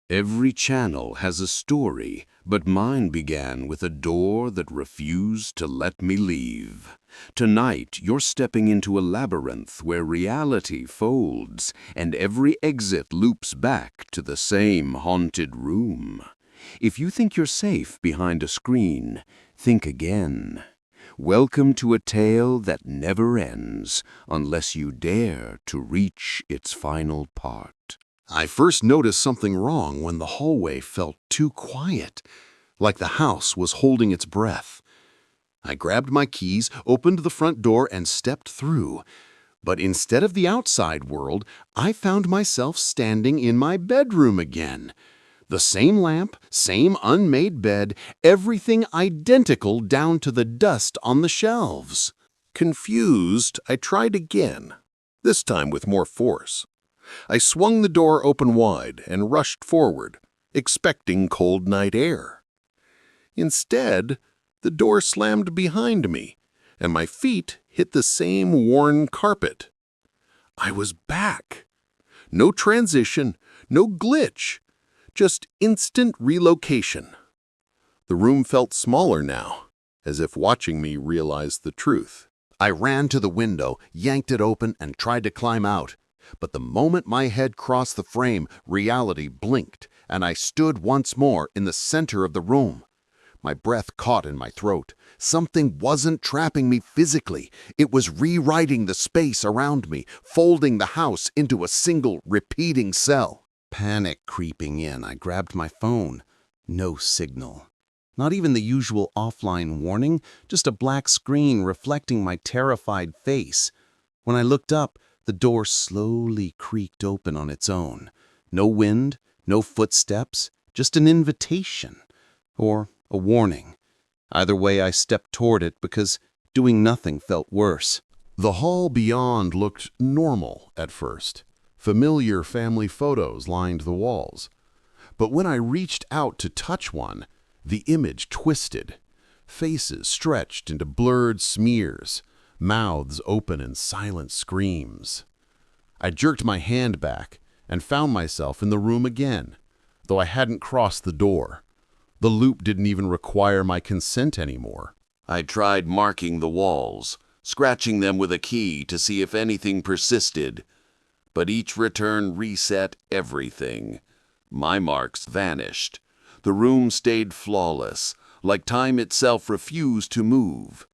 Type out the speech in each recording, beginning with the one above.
Every channel has a story, but mine began with a door that refused to let me leave. Tonight, you're stepping into a labyrinth where reality folds and every exit loops back to the same haunted room. If you think you're safe behind a screen, think again. Welcome to a tale that never ends unless you dare to reach its final part. I first noticed something wrong when the hallway felt too quiet, like the house was holding its breath. I grabbed my keys, opened the front door, and stepped through. But instead of the outside world, I found myself standing in my bedroom again. The same lamp, same unmade bed, everything identical down to the dust on the shelves. Confused, I tried again, this time with more force. I swung the door open wide and rushed forward, expecting cold night air. Instead, the door slammed behind me, and my feet hit the same worn carpet. I was back. No transition, no glitch, just instant relocation. The room felt smaller now, as if watching me realize the truth. I ran to the window, yanked it open, and tried to climb out. But the moment my head crossed the frame, reality blinked, and I stood once more in the center of the room. My breath caught in my throat. Something wasn't trapping me physically. It was rewriting the space around me, folding the house into a single, repeating cell. Panic creeping in, I grabbed my phone. No signal. Not even the usual offline warning, just a black screen reflecting my terrified face. When I looked up, the door slowly creaked open on its own. No wind, no footsteps, just an invitation. Or a warning. Either way, I stepped toward it because doing nothing felt worse. The hall beyond looked normal at first. Familiar family photos lined the walls. But when I reached out to touch one, the image twisted. Faces stretched into blurred smears. Mouths open in silent screams. I jerked my hand back and found myself in the room again, though I hadn't crossed the door. The loop didn't even require my consent anymore. I tried marking the walls, scratching them with a key to see if anything persisted, but each return reset everything. My marks vanished. The room stayed flawless, like time itself refused to move.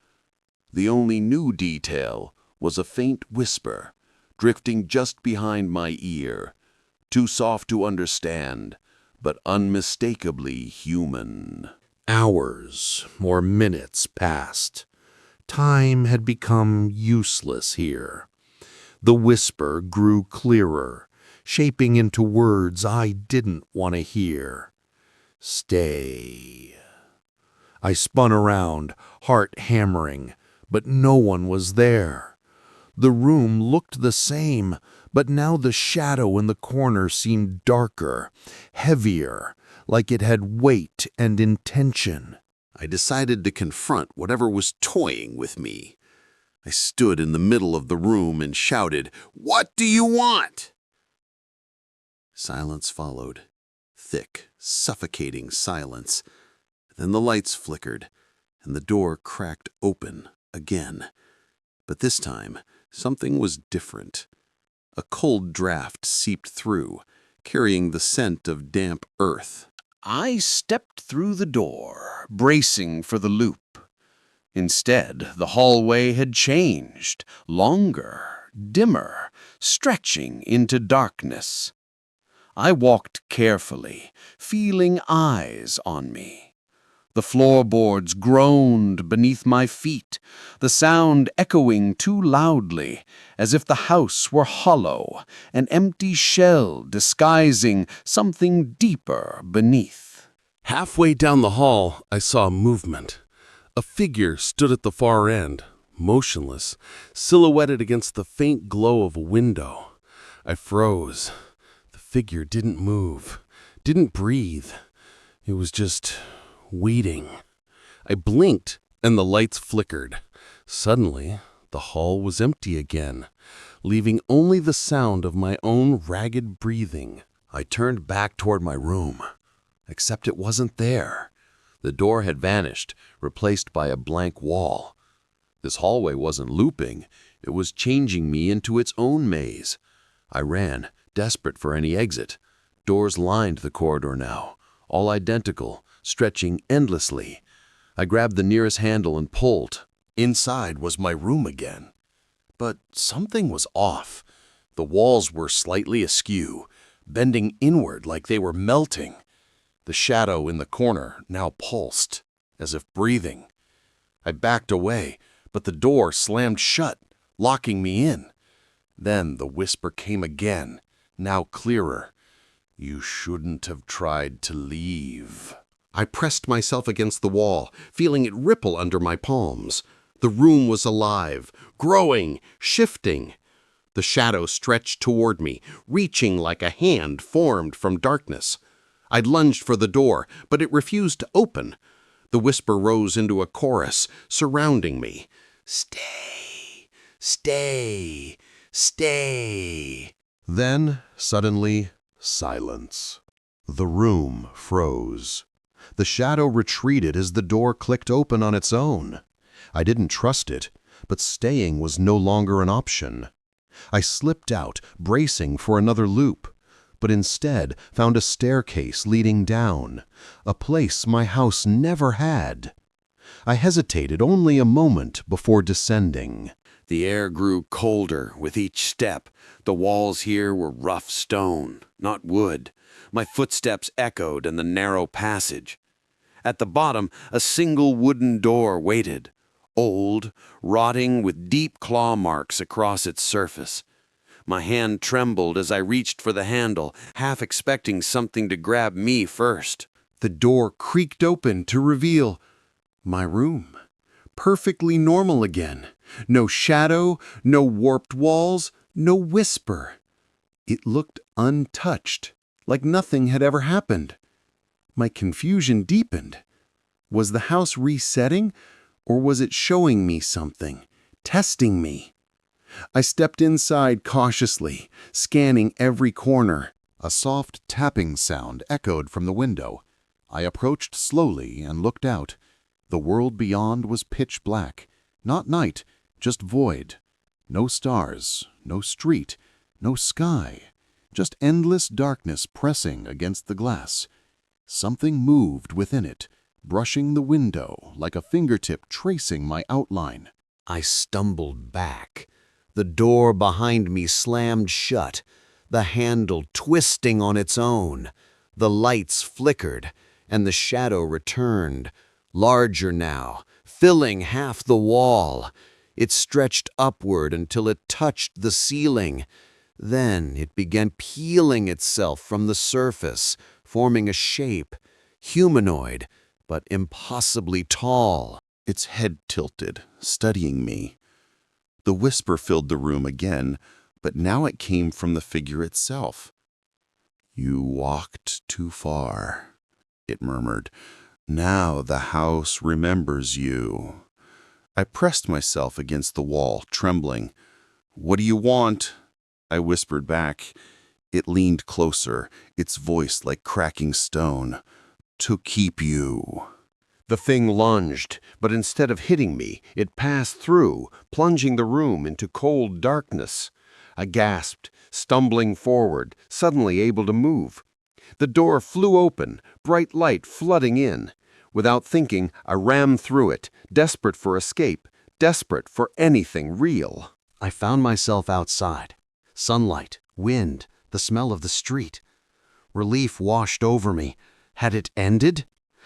The only new detail was a faint whisper, drifting just behind my ear, too soft to understand, but unmistakably human. Hours or minutes passed. Time had become useless here. The whisper grew clearer, shaping into words I didn't want to hear. Stay. I spun around, heart hammering, but no one was there. The room looked the same, but now the shadow in the corner seemed darker, heavier, like it had weight and intention. I decided to confront whatever was toying with me. I stood in the middle of the room and shouted, "What do you want?" Silence followed. Thick, suffocating silence. Then the lights flickered, and the door cracked open again. But this time, something was different. A cold draft seeped through, carrying the scent of damp earth. I stepped through the door, bracing for the loop. Instead, the hallway had changed, longer, dimmer, stretching into darkness. I walked carefully, feeling eyes on me. The floorboards groaned beneath my feet, the sound echoing too loudly, as if the house were hollow, an empty shell disguising something deeper beneath. Halfway down the hall, I saw movement. A figure stood at the far end, motionless, silhouetted against the faint glow of a window. I froze. The figure didn't move, didn't breathe. It was just waiting. I blinked, and the lights flickered. Suddenly, the hall was empty again, leaving only the sound of my own ragged breathing. I turned back toward my room, except it wasn't there. The door had vanished, replaced by a blank wall. This hallway wasn't looping, it was changing me into its own maze. I ran, desperate for any exit. Doors lined the corridor now, all identical, stretching endlessly. I grabbed the nearest handle and pulled. Inside was my room again. But something was off. The walls were slightly askew, bending inward like they were melting. The shadow in the corner now pulsed, as if breathing. I backed away, but the door slammed shut, locking me in. Then the whisper came again, now clearer. "You shouldn't have tried to leave." I pressed myself against the wall, feeling it ripple under my palms. The room was alive, growing, shifting. The shadow stretched toward me, reaching like a hand formed from darkness. I lunged for the door, but it refused to open. The whisper rose into a chorus, surrounding me. "Stay, stay, stay." Then, suddenly, silence. The room froze. The shadow retreated as the door clicked open on its own. I didn't trust it, but staying was no longer an option. I slipped out, bracing for another loop, but instead found a staircase leading down, a place my house never had. I hesitated only a moment before descending. The air grew colder with each step. The walls here were rough stone, not wood. My footsteps echoed in the narrow passage. At the bottom, a single wooden door waited, old, rotting with deep claw marks across its surface. My hand trembled as I reached for the handle, half expecting something to grab me first. The door creaked open to reveal my room, perfectly normal again. No shadow, no warped walls, no whisper. It looked untouched, like nothing had ever happened. My confusion deepened. Was the house resetting, or was it showing me something, testing me? I stepped inside cautiously, scanning every corner. A soft tapping sound echoed from the window. I approached slowly and looked out. The world beyond was pitch black. Not night, just void. No stars, no street, no sky. Just endless darkness pressing against the glass. Something moved within it, brushing the window like a fingertip tracing my outline. I stumbled back. The door behind me slammed shut, the handle twisting on its own. The lights flickered, and the shadow returned, larger now, filling half the wall. It stretched upward until it touched the ceiling. Then it began peeling itself from the surface, forming a shape, humanoid, but impossibly tall. Its head tilted, studying me. The whisper filled the room again, but now it came from the figure itself. "You walked too far," it murmured. "Now the house remembers you." I pressed myself against the wall, trembling. "What do you want?" I whispered back. It leaned closer, its voice like cracking stone. "To keep you." The thing lunged, but instead of hitting me, it passed through, plunging the room into cold darkness. I gasped, stumbling forward, suddenly able to move. The door flew open, bright light flooding in. Without thinking, I rammed through it, desperate for escape, desperate for anything real. I found myself outside. Sunlight, wind, the smell of the street. Relief washed over me. Had it ended?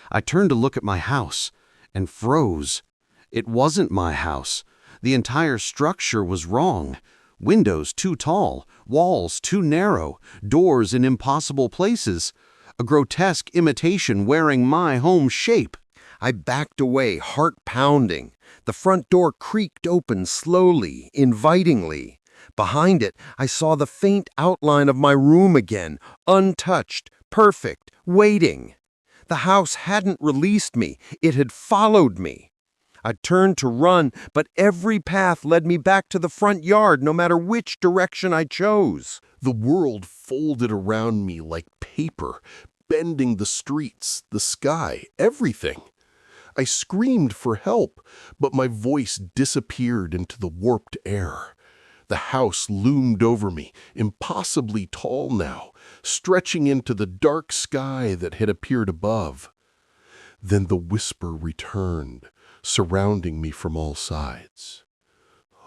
I turned to look at my house, and froze. It wasn't my house. The entire structure was wrong. Windows too tall, walls too narrow, doors in impossible places. A grotesque imitation wearing my home shape. I backed away, heart pounding. The front door creaked open slowly, invitingly. Behind it, I saw the faint outline of my room again, untouched, perfect, waiting. The house hadn't released me, it had followed me. I turned to run, but every path led me back to the front yard, no matter which direction I chose. The world folded around me like paper, bending the streets, the sky, everything. I screamed for help, but my voice disappeared into the warped air. The house loomed over me, impossibly tall now, stretching into the dark sky that had appeared above. Then the whisper returned, surrounding me from all sides.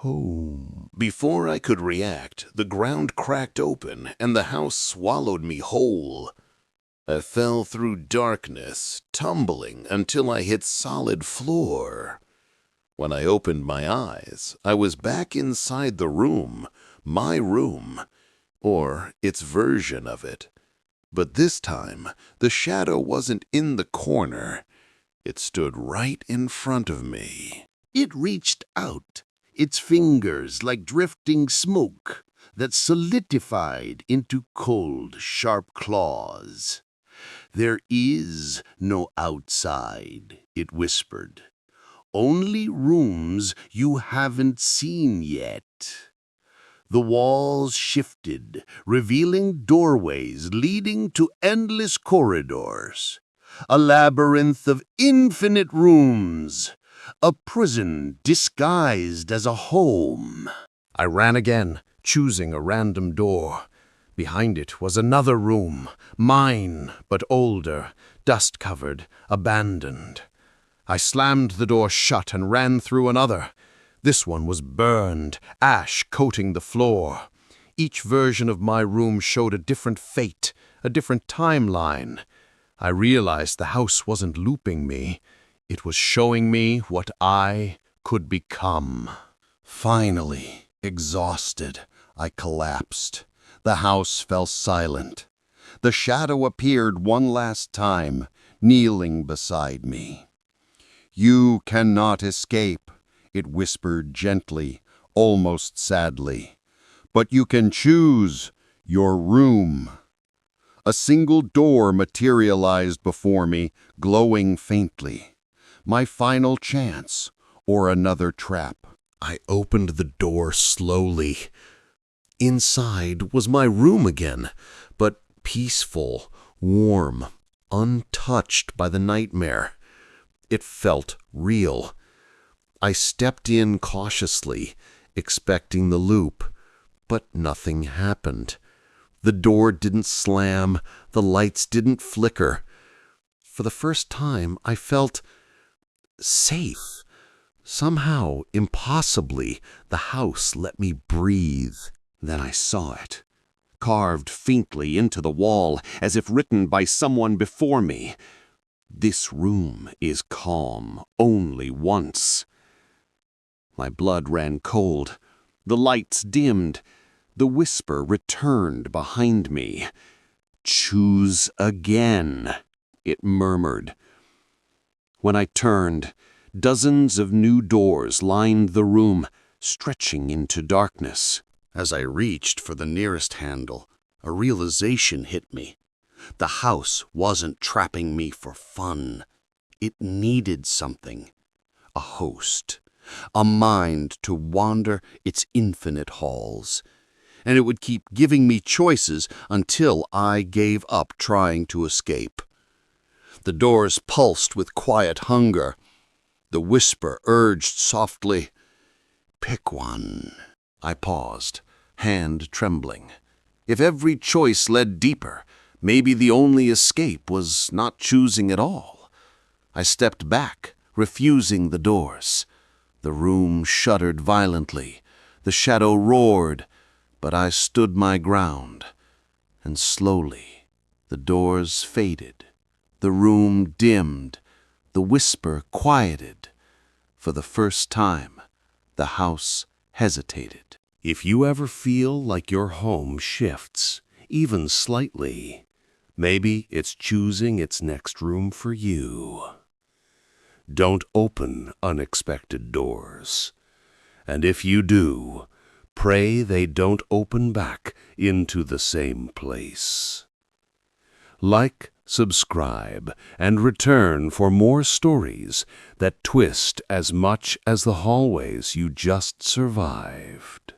Home. Before I could react, the ground cracked open and the house swallowed me whole. I fell through darkness, tumbling until I hit solid floor. When I opened my eyes, I was back inside the room, my room, or its version of it. But this time, the shadow wasn't in the corner. It stood right in front of me. It reached out, its fingers like drifting smoke that solidified into cold, sharp claws. "There is no outside," it whispered. "Only rooms you haven't seen yet." The walls shifted, revealing doorways leading to endless corridors. A labyrinth of infinite rooms. A prison disguised as a home. I ran again, choosing a random door. Behind it was another room, mine, but older, dust-covered, abandoned. I slammed the door shut and ran through another. This one was burned, ash coating the floor. Each version of my room showed a different fate, a different timeline. I realized the house wasn't looping me. It was showing me what I could become. Finally, exhausted, I collapsed. The house fell silent. The shadow appeared one last time, kneeling beside me. "You cannot escape," it whispered gently, almost sadly. "But you can choose your room." A single door materialized before me, glowing faintly. My final chance, or another trap. I opened the door slowly. Inside was my room again, but peaceful, warm, untouched by the nightmare. It felt real. I stepped in cautiously, expecting the loop, but nothing happened. The door didn't slam, the lights didn't flicker. For the first time, I felt safe. Somehow, impossibly, the house let me breathe. Then I saw it, carved faintly into the wall, as if written by someone before me. "This room is calm only once." My blood ran cold. The lights dimmed. The whisper returned behind me. "Choose again," it murmured. When I turned, dozens of new doors lined the room, stretching into darkness. As I reached for the nearest handle, a realization hit me. The house wasn't trapping me for fun. It needed something. A host. A mind to wander its infinite halls. And it would keep giving me choices until I gave up trying to escape. The doors pulsed with quiet hunger. The whisper urged softly, "Pick one." I paused, hand trembling. If every choice led deeper, maybe the only escape was not choosing at all. I stepped back, refusing the doors. The room shuddered violently. The shadow roared, but I stood my ground. And slowly, the doors faded. The room dimmed. The whisper quieted. For the first time, the house hesitated. If you ever feel like your home shifts, even slightly, maybe it's choosing its next room for you. Don't open unexpected doors. And if you do, pray they don't open back into the same place. Like, subscribe, and return for more stories that twist as much as the hallways you just survived.